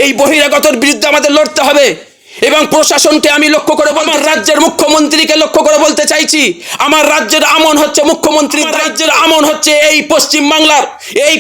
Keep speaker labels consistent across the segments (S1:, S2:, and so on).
S1: এই বহিরাগতর বিরুদ্ধে আমাদের লড়তে হবে। এবং প্রশাসনকে আমি লক্ষ্য করে আমার রাজ্যের মুখ্যমন্ত্রীকে লক্ষ্য করে বলতে চাইছি, আমার রাজ্যের আমন হচ্ছে মুখ্যমন্ত্রী, রাজ্যের আমন হচ্ছে এই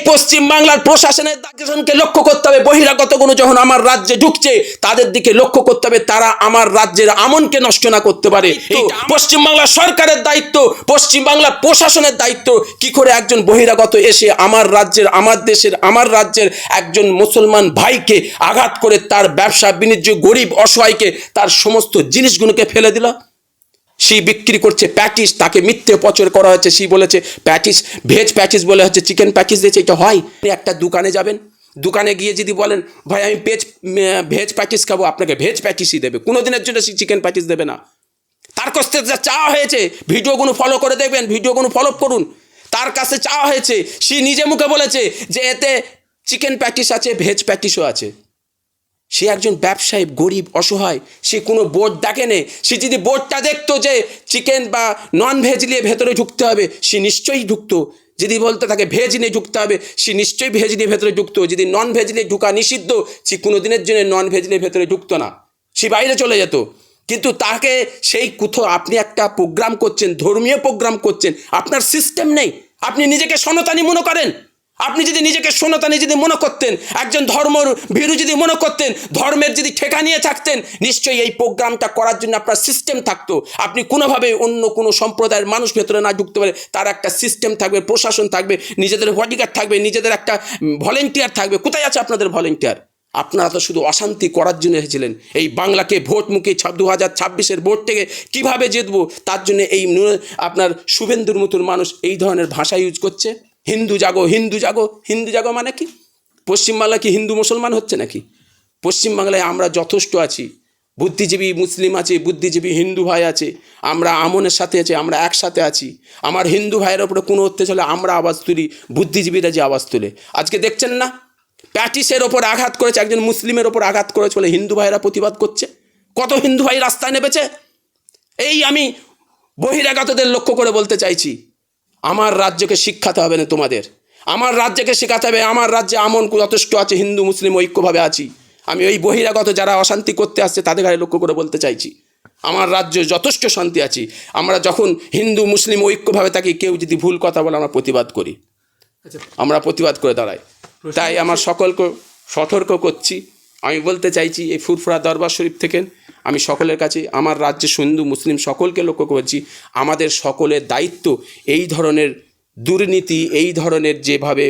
S1: পশ্চিম বাংলার প্রশাসনের দায়িত্বকে লক্ষ্য করতে হবে। বহিরাগতগুলো যখন আমার রাজ্যে ঢুকছে তাদের দিকে লক্ষ্য করতে হবে, তারা আমার রাজ্যের আমনকে নষ্ট না করতে পারে। এই পশ্চিম বাংলা সরকারের দায়িত্ব, পশ্চিম বাংলার প্রশাসনের দায়িত্ব, কি করে একজন বহিরাগত এসে আমার রাজ্যের, আমার দেশের, আমার রাজ্যের একজন মুসলমান ভাইকে আঘাত করে তার ব্যবসা বাণিজ্য, গরিব অসহায়কে তার সমস্ত জিনিসগুলোকে ফেলে দিল। সে বিক্রি করছে প্যাটিস, তাকে মিথ্যে প্রচার করা হচ্ছে, সে বলেছে প্যাটিস, ভেজ প্যাটিস বলে হচ্ছে চিকেন প্যাটিস দিয়েছে। এটা হয়? একটা দোকানে যাবেন, দোকানে গিয়ে যদি বলেন ভাই আমি ভেজ প্যাটিস খাবো, আপনাকে ভেজ প্যাটিসই দেবে, কোনো দিনের জন্য সে চিকেন প্যাটিস দেবে না। তার কাছ থেকে যা চাওয়া হয়েছে, ভিডিওগুলো ফলো করে দেখবেন, ভিডিওগুলো ফলো করুন, তার কাছে চাওয়া হয়েছে, সে নিজে মুখে বলেছে যে এতে চিকেন প্যাটিস আছে, ভেজ প্যাটিসও আছে। সে একজন ব্যবসায়ী, গরিব অসহায়, সে কোনো বোর্ড দেখেনি। সে যদি বোর্ডটা দেখতো যে চিকেন বা নন ভেজ নিয়ে ভেতরে ঢুকতে হবে, সে নিশ্চয়ই ঢুকতো। যদি বলতো তাকে ভেজ নিয়ে ঢুকতে হবে, সে নিশ্চয়ই ভেজ নিয়ে ভেতরে ঢুকতো। যদি নন ভেজ নিয়ে ঢুকা নিষিদ্ধ, সে কোনো দিনের জন্য নন ভেজ নিয়ে ভেতরে ঢুকতো না, সে বাইরে চলে যেত। কিন্তু তাকে সেই কোথাও আপনি একটা প্রোগ্রাম করছেন, ধর্মীয় প্রোগ্রাম করছেন, আপনার সিস্টেম নেই, আপনি নিজেকে সনাতনী মনে করেন। আপনি যদি নিজেকে সনাতনী যদি মনে করতেন, একজন ধর্মের ভীরু যদি মনে করতেন, ধর্মের যদি ঠেকা নিয়ে থাকতেন, নিশ্চয়ই এই প্রোগ্রামটা করার জন্য আপনার সিস্টেম থাকতো। আপনি কোনোভাবে অন্য কোনো সম্প্রদায়ের মানুষ ভেতরে না ঢুকতে পারে, তার একটা সিস্টেম থাকবে, প্রশাসন থাকবে, নিজেদের বডিগার্ড থাকবে, নিজেদের একটা ভলেন্টিয়ার থাকবে। কোথায় আছে আপনাদের ভলেন্টিয়ার? আপনারা তো শুধু অশান্তি করার জন্য এসেছিলেন। এই বাংলাকে ভোটমুখী 2026-এর ভোট থেকে কীভাবে জিতবো, তার জন্য এই আপনার শুভেন্দুর মতন মানুষ এই ধরনের ভাষা ইউজ করছে। হিন্দু জাগো, হিন্দু জাগো, হিন্দু জাগো মানে কি? পশ্চিমবাংলা কি হিন্দু মুসলমান হচ্ছে নাকি? পশ্চিমবাংলায় আমরা যথেষ্ট আছি, বুদ্ধিজীবী মুসলিম আছে, বুদ্ধিজীবী হিন্দু ভাই আছে, আমরা আমনের সাথে আছি, আমরা একসাথে আছি। আমার হিন্দু ভাইয়ের ওপরে কোনো অত্যাচার হলে আমরা আওয়াজ তুলি, বুদ্ধিজীবীরা যে আওয়াজ তুলে। আজকে দেখছেন না, প্যাটিসের ওপর আঘাত করেছে, একজন মুসলিমের ওপর আঘাত করেছে বলে হিন্দু ভাইয়েরা প্রতিবাদ করছে। কত হিন্দু ভাই রাস্তায় নেমেছে। এই আমি বহিরাগতদের লক্ষ্য করে বলতে চাইছি, আমার রাজ্যকে শিক্ষাতে হবে না তোমাদের, আমার রাজ্যকে শেখাতে হবে। আমার রাজ্যে আমন যথেষ্ট আছে, হিন্দু মুসলিম ঐক্যভাবে আছি। আমি ওই বহিরাগত যারা অশান্তি করতে আসছে তাদের গায়ে লক্ষ্য করে বলতে চাইছি, আমার রাজ্য যথেষ্ট শান্তি আছি। আমরা যখন হিন্দু মুসলিম ঐক্যভাবে থাকি, কেউ যদি ভুল কথা বলে আমরা প্রতিবাদ করি, আমরা প্রতিবাদ করে দাঁড়াই। তাই আমার সকলকে সতর্ক করছি, আমি বলতে চাইছি এই ফুরফুরা দরবার শরীফ থেকে আমি সকলের কাছে, আমার রাজ্যে হিন্দু মুসলিম সকলকে লক্ষ্য করছি, আমাদের সকলের দায়িত্ব এই ধরনের দুর্নীতি, এই ধরনের যেভাবে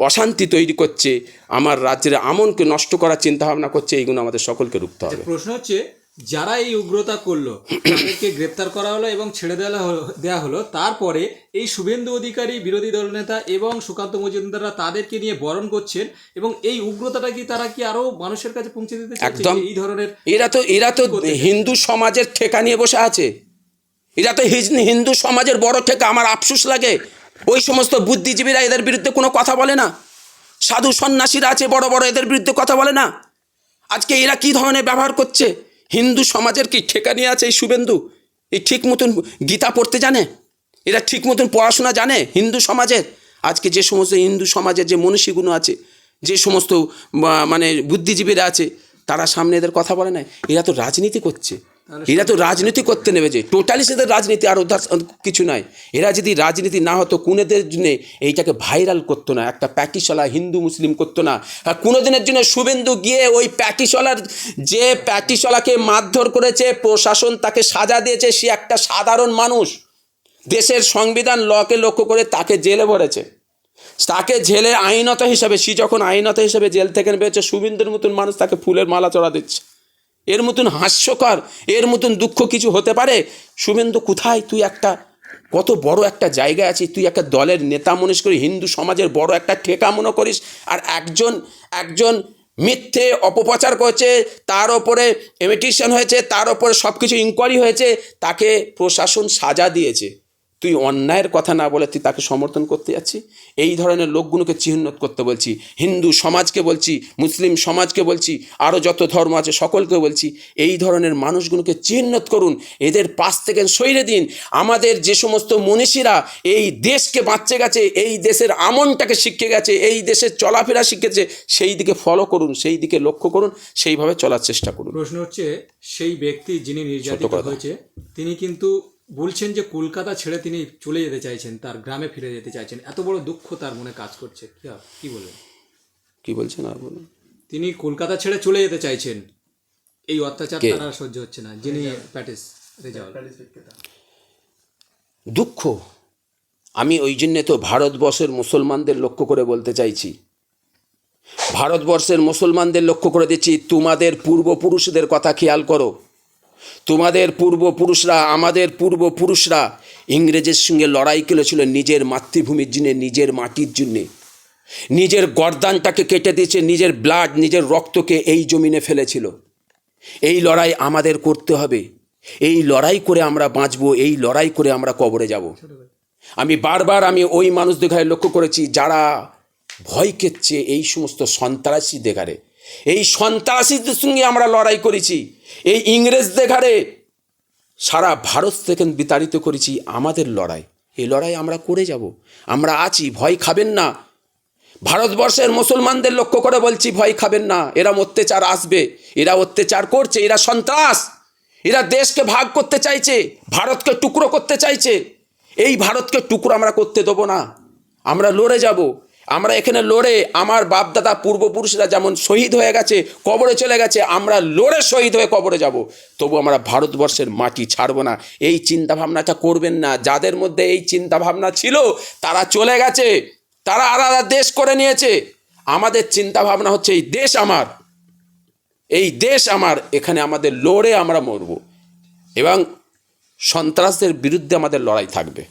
S1: অশান্তি তৈরি করছে, আমার রাজ্যের আমনকে নষ্ট করার চিন্তাভাবনা করছে, এইগুলো আমাদের সকলকে রুখতে হবে।
S2: প্রশ্ন হচ্ছে, যারা এই উগ্রতা করলো তাদেরকে গ্রেপ্তার করা হলো এবং ছেড়ে দেওয়া হলো, তারপরে এই শুভেন্দু অধিকারী, বিরোধী দলনেতা এবং সুকান্ত মজুমদাররা তাদেরকে নিয়ে বরণ করছেন, এবং এই উগ্রতাটা কি তারা কি আরো মানুষের কাছে পৌঁছে দিতে চাইছে?
S1: একদম।
S2: এই ধরনের
S1: এরা তো হিন্দু সমাজের ঠেকা নিয়ে বসে আছে, এরা তো হিন্দু সমাজের বড় ঠেকা। আমার আফসোস লাগে ওই সমস্ত বুদ্ধিজীবীরা এদের বিরুদ্ধে কোনো কথা বলে না, সাধু সন্ন্যাসীরা আছে বড় বড়, এদের বিরুদ্ধে কথা বলে না। আজকে এরা কী ধরনের ব্যবহার করছে, হিন্দু সমাজের কি ঠেকা নিয়ে আছে এই শুভেন্দু? এই ঠিক মতন গীতা পড়তে জানে? এরা ঠিক মতন পড়াশোনা জানে হিন্দু সমাজের? আজকে যে সমস্ত হিন্দু সমাজের যে মনীষীগুলো আছে, যে সমস্ত মানে বুদ্ধিজীবীরা আছে, তারা সামনে এদের কথা বলে না। এরা তো রাজনীতি করছে, এরা তো রাজনীতি করতে নেমেছে, টোটালি সেদের রাজনীতি, আর ওদের কিছু নয়। এরা যদি রাজনীতি না হতো, কোনোদের জন্য এইটাকে ভাইরাল করতো না, একটা প্যাটিসওয়ালা হিন্দু মুসলিম করতো না। আর কোনো দিনের জন্য শুভেন্দু গিয়ে ওই প্যাটিসওয়ালার, যে প্যাটিসওয়ালাকে মারধর করেছে, প্রশাসন তাকে সাজা দিয়েছে, সে একটা সাধারণ মানুষ, দেশের সংবিধান লকে লক্ষ্য করে তাকে জেলে ভরেছে, তাকে জেলে আইনত হিসাবে, সে যখন আইনত হিসাবে জেল থেকে বেরোচ্ছে, শুভেন্দুর মতন মানুষ তাকে ফুলের মালা চড়া দিচ্ছে। এর মতন হাস্যকর, এর মতন দুঃখ কিছু হতে পারে? শুভেন্দু কোথায়? তুই একটা কত বড় একটা জায়গায় আছিস, তুই একটা দলের নেতা মনে করি, হিন্দু সমাজের বড় একটা ঠেকা মনে করিস, আর একজন মিথ্যে অপপ্রচার করেছে, তার ওপরে ইমিটেশন হয়েছে, তার ওপরে সব কিছু ইনকোয়ারি হয়েছে, তাকে প্রশাসন সাজা দিয়েছে। তুই অন্যায়ের কথা না বলে তুই তাকে সমর্থন করতে যাচ্ছি। এই ধরনের লোকগুলোকে চিহ্নিত করতে বলছি, হিন্দু সমাজকে বলছি, মুসলিম সমাজকে বলছি, আরও যত ধর্ম আছে সকলকে বলছি, এই ধরনের মানুষগুলোকে চিহ্নিত করুন, এদের পাশ থেকে সইরে দিন। আমাদের যে সমস্ত মনীষীরা এই দেশকে বাঁচতে গেছে, এই দেশের আমনটাকে শিখে গেছে, এই দেশের চলাফেরা শিখেছে, সেই দিকে ফলো করুন, সেই দিকে লক্ষ্য করুন, সেইভাবে চলার চেষ্টা করুন।
S2: প্রশ্ন হচ্ছে, সেই ব্যক্তি যিনি নির্যাতিত হয়েছে তিনি কিন্তু বলছেন যে কলকাতা ছেড়ে তিনি চলে যেতে চাইছেন, তার গ্রামে ফিরে যেতে চাইছেন। এত বড় দুঃখ তার মনে কাজ করছে, কি বলবেন?
S1: কি বলছেন আর বলুন।
S2: তিনি কলকাতা ছেড়ে চলে যেতে চাইছেন, এই অত্যাচার তার আর সহ্য হচ্ছে না। যিনি প্যাটিস রেজাউল,
S1: দুঃখ, আমি ওই জন্যে তো ভারতবর্ষের মুসলমানদের লক্ষ্য করে বলতে চাইছি, ভারতবর্ষের মুসলমানদের লক্ষ্য করে দিচ্ছি, তোমাদের পূর্বপুরুষদের কথা খেয়াল করো। তোমাদের পূর্বপুরুষরা, আমাদের পূর্বপুরুষরা ইংরেজের সঙ্গে লড়াই করেছিল নিজের মাতৃভূমির জন্যে, নিজের মাটির জন্যে, নিজের গর্দানটাকে কেটে দিয়েছে, নিজের ব্লাড, নিজের রক্তকে এই জমিনে ফেলেছিল। এই লড়াই আমাদের করতে হবে, এই লড়াই করে আমরা বাঁচবো, এই লড়াই করে আমরা কবরে যাব। আমি বারবার ওই মানুষদের ঘরে লক্ষ্য করেছি যারা ভয় কেচ্ছে এই সমস্ত সন্ত্রাসীদের ঘরে। এই সন্ত্রাসীদের সঙ্গে আমরা লড়াই করেছি, এই ইংরেজদের ঘরে সারা ভারত থেকে বিতাড়িত করেছি। আমাদের লড়াই, এই লড়াই আমরা করে যাব, আমরা আছি, ভয় খাবেন না। ভারতবর্ষের মুসলমানদের লক্ষ্য করে বলছি, ভয় খাবেন না। এরা অত্যাচার আসবে, এরা অত্যাচার করছে, এরা সন্ত্রাস, এরা দেশকে ভাগ করতে চাইছে, ভারতকে টুকরো করতে চাইছে। এই ভারতকে টুকরো আমরা করতে দেবো না, আমরা লড়ে যাব। আমরা এখানে লড়ে, আমার বাপদাদা পূর্বপুরুষরা যেমন শহীদ হয়ে গেছে, কবরে চলে গেছে, আমরা লড়ে শহীদ হয়ে কবরে যাব, তবু আমরা ভারতবর্ষের মাটি ছাড়বো না। এই চিন্তাভাবনাটা করবেন না। যাদের মধ্যে এই চিন্তাভাবনা ছিল তারা চলে গেছে, তারা আলাদা দেশ করে নিয়েছে। আমাদের চিন্তাভাবনা হচ্ছে এই দেশ আমার, এই দেশ আমার, এখানে আমাদের লড়ে আমরা মরব এবং সন্ত্রাসদের বিরুদ্ধে আমাদের লড়াই থাকবে।